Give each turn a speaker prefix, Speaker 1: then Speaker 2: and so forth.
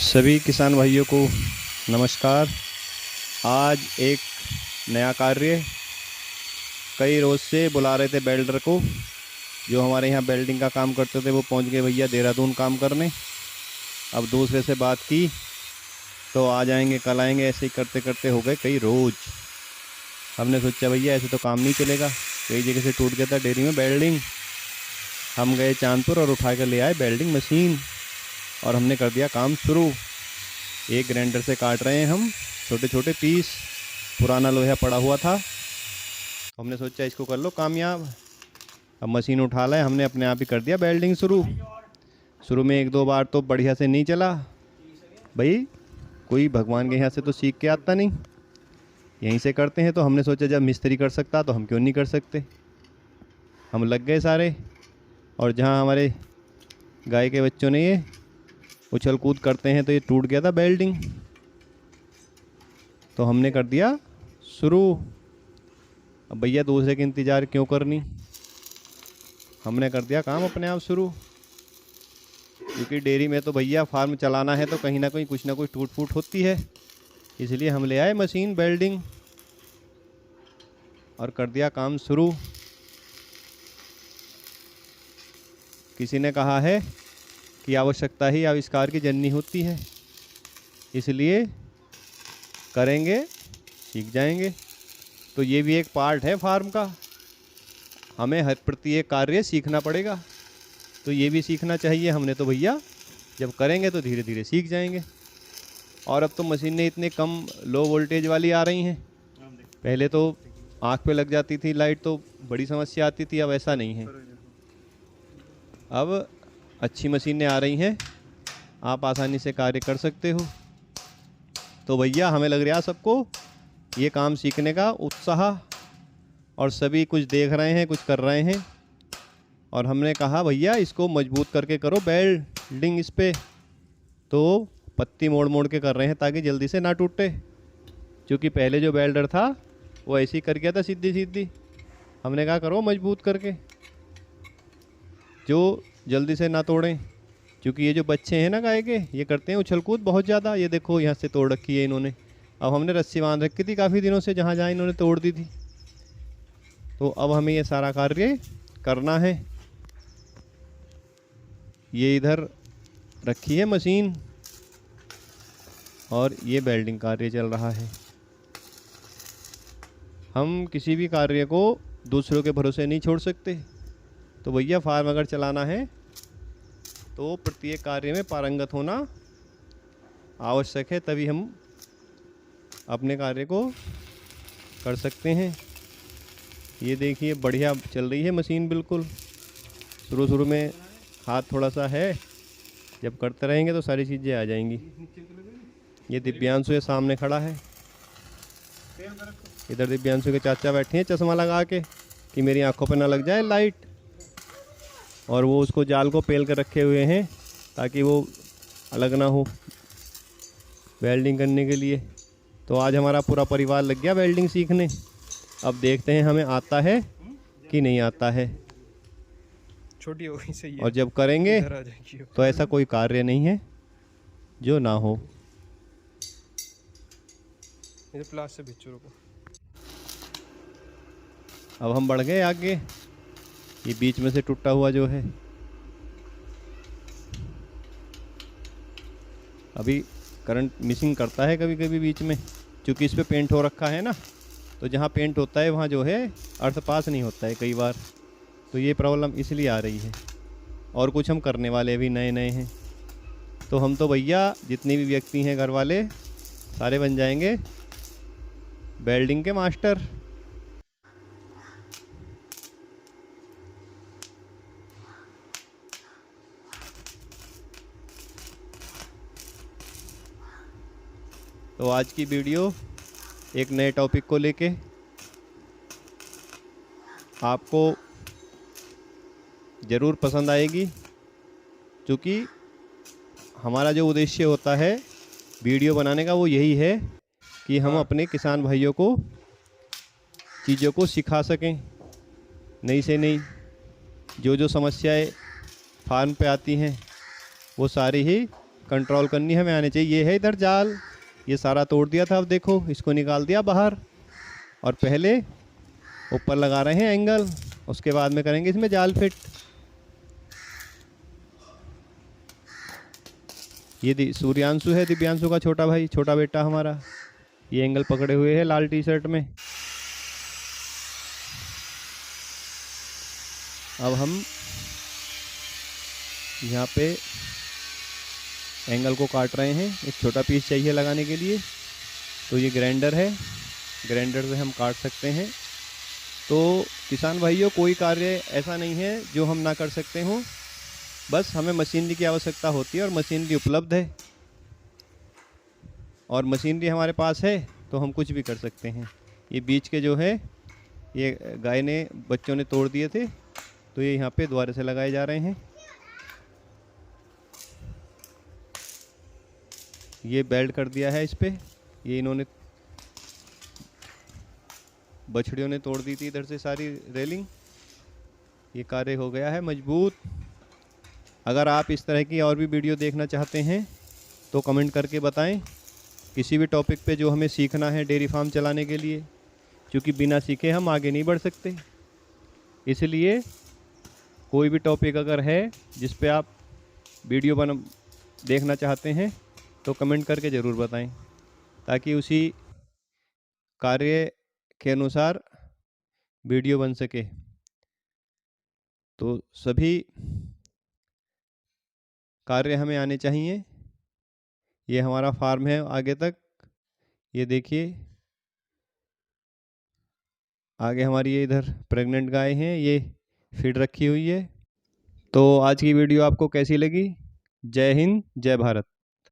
Speaker 1: सभी किसान भाइयों को नमस्कार। आज एक नया कार्य, कई रोज़ से बुला रहे थे बेल्डर को, जो हमारे यहाँ बेल्डिंग का काम करते थे। वो पहुँच गए भैया देहरादून काम करने। अब दूसरे से बात की तो आ जाएंगे, कल आएंगे, ऐसे ही करते करते हो गए कई रोज़। हमने सोचा भैया ऐसे तो काम नहीं चलेगा, कई जगह से टूट गया था डेयरी में बेल्डिंग। हम गए चांदपुर और उठा कर ले आए बेल्डिंग मशीन और हमने कर दिया काम शुरू। एक ग्राइंडर से काट रहे हैं हम छोटे छोटे पीस। पुराना लोहा पड़ा हुआ था, हमने सोचा इसको कर लो कामयाब। अब मशीन उठा लाए, हमने अपने आप ही कर दिया बेल्डिंग शुरू। शुरू में एक दो बार तो बढ़िया से नहीं चला भाई, कोई भगवान के यहाँ से तो सीख के आता नहीं, यहीं से करते हैं। तो हमने सोचा जब मिस्त्री कर सकता तो हम क्यों नहीं कर सकते। हम लग गए सारे, और जहाँ हमारे गाय के बच्चों ने ये उछल कूद करते हैं तो ये टूट गया था बेल्डिंग, तो हमने कर दिया शुरू। अब भैया दूसरे के इंतज़ार क्यों करनी, हमने कर दिया काम अपने आप शुरू। क्योंकि डेयरी में तो भैया फार्म चलाना है तो कहीं ना कहीं कुछ ना कुछ टूट फूट होती है, इसलिए हम ले आए मशीन बेल्डिंग और कर दिया काम शुरू। किसी ने कहा है कि आवश्यकता ही आविष्कार की जननी होती है, इसलिए करेंगे सीख जाएंगे। तो ये भी एक पार्ट है फार्म का, हमें हर प्रत्येक कार्य सीखना पड़ेगा, तो ये भी सीखना चाहिए। हमने तो भैया जब करेंगे तो धीरे धीरे सीख जाएंगे। और अब तो मशीनें इतने कम लो वोल्टेज वाली आ रही हैं, पहले तो आँख पे लग जाती थी लाइट तो बड़ी समस्या आती थी, अब ऐसा नहीं है। अब अच्छी मशीनें आ रही हैं, आप आसानी से कार्य कर सकते हो। तो भैया हमें लग रहा है सबको ये काम सीखने का उत्साह, और सभी कुछ देख रहे हैं, कुछ कर रहे हैं। और हमने कहा भैया इसको मजबूत करके करो बेल्डिंग इस पे, तो पत्ती मोड़ मोड़ के कर रहे हैं ताकि जल्दी से ना टूटे। क्योंकि पहले जो बेल्डर था वो ऐसे ही कर गया था सीधी सीधी, हमने कहा करो मजबूत करके जो जल्दी से ना तोड़ें। क्योंकि ये जो बच्चे हैं ना गाय के, ये करते हैं उछल कूद बहुत ज़्यादा। ये देखो यहाँ से तोड़ रखी है इन्होंने, अब हमने रस्सी बांध रखी थी काफ़ी दिनों से, जहाँ जहाँ इन्होंने तोड़ दी थी। तो अब हमें ये सारा कार्य करना है। ये इधर रखी है मशीन और ये बेल्डिंग कार्य चल रहा है। हम किसी भी कार्य को दूसरों के भरोसे नहीं छोड़ सकते। तो भैया फार्म अगर चलाना है तो प्रत्येक कार्य में पारंगत होना आवश्यक है, तभी हम अपने कार्य को कर सकते हैं। ये देखिए बढ़िया चल रही है मशीन बिल्कुल। शुरू शुरू में हाथ थोड़ा सा है, जब करते रहेंगे तो सारी चीज़ें आ जाएंगी। ये दिव्यांशु ये सामने खड़ा है, इधर दिव्यांशु के चाचा बैठे हैं चश्मा लगा के कि मेरी आंखों पर ना लग जाए लाइट, और वो उसको जाल को पेल कर रखे हुए हैं ताकि वो अलग ना हो वेल्डिंग करने के लिए। तो आज हमारा पूरा परिवार लग गया वेल्डिंग सीखने। अब देखते हैं हमें आता है कि नहीं आता है।
Speaker 2: छोटी हो गई सही है।
Speaker 1: और जब करेंगे तो ऐसा कोई कार्य नहीं है जो ना हो।
Speaker 2: प्लास से भिच्चू को
Speaker 1: अब हम बढ़ गए आगे, ये बीच में से टूटा हुआ जो है, अभी करंट मिसिंग करता है कभी कभी बीच में, क्योंकि इस पे पेंट हो रखा है ना, तो जहाँ पेंट होता है वहाँ जो है अर्थ पास नहीं होता है कई बार, तो ये प्रॉब्लम इसलिए आ रही है। और कुछ हम करने वाले भी नए नए हैं, तो हम तो भैया जितने भी व्यक्ति हैं घर वाले सारे बन जाएंगे वेल्डिंग के मास्टर। तो आज की वीडियो एक नए टॉपिक को लेके आपको ज़रूर पसंद आएगी, क्योंकि हमारा जो उद्देश्य होता है वीडियो बनाने का वो यही है कि हम अपने किसान भाइयों को चीज़ों को सिखा सकें, नई से नई जो जो समस्याएं फार्म पे आती हैं वो सारी ही कंट्रोल करनी हमें आनी चाहिए। ये है इधर जाल, ये सारा तोड़ दिया था, अब देखो इसको निकाल दिया बाहर, और पहले ऊपर लगा रहे हैं एंगल, उसके बाद में करेंगे इसमें जाल फिट। ये सूर्यांशु है, दिव्यांशु का छोटा भाई, छोटा बेटा हमारा, ये एंगल पकड़े हुए है लाल टी शर्ट में। अब हम यहाँ पे एंगल को काट रहे हैं, एक छोटा पीस चाहिए लगाने के लिए, तो ये ग्राइंडर है, ग्राइंडर से हम काट सकते हैं। तो किसान भाइयों, कोई कार्य ऐसा नहीं है जो हम ना कर सकते हों, बस हमें मशीनरी की आवश्यकता होती है, और मशीनरी उपलब्ध है, और मशीनरी हमारे पास है तो हम कुछ भी कर सकते हैं। ये बीच के जो है, ये गाय ने, बच्चों ने तोड़ दिए थे, तो ये यहाँ पे दोबारा से लगाए जा रहे हैं। ये बेल्ट कर दिया है इस पे, ये इन्होंने, बछड़ियों ने तोड़ दी थी इधर से सारी रेलिंग। ये कार्य हो गया है मजबूत। अगर आप इस तरह की और भी वीडियो देखना चाहते हैं तो कमेंट करके बताएं, किसी भी टॉपिक पे जो हमें सीखना है डेयरी फार्म चलाने के लिए, क्योंकि बिना सीखे हम आगे नहीं बढ़ सकते। इसलिए कोई भी टॉपिक अगर है जिस पे आप वीडियो देखना चाहते हैं तो कमेंट करके ज़रूर बताएं, ताकि उसी कार्य के अनुसार वीडियो बन सके। तो सभी कार्य हमें आने चाहिए। ये हमारा फार्म है आगे तक, ये देखिए आगे हमारी ये इधर प्रेग्नेंट गाय हैं, ये फीड रखी हुई है। तो आज की वीडियो आपको कैसी लगी? जय हिंद, जय भारत।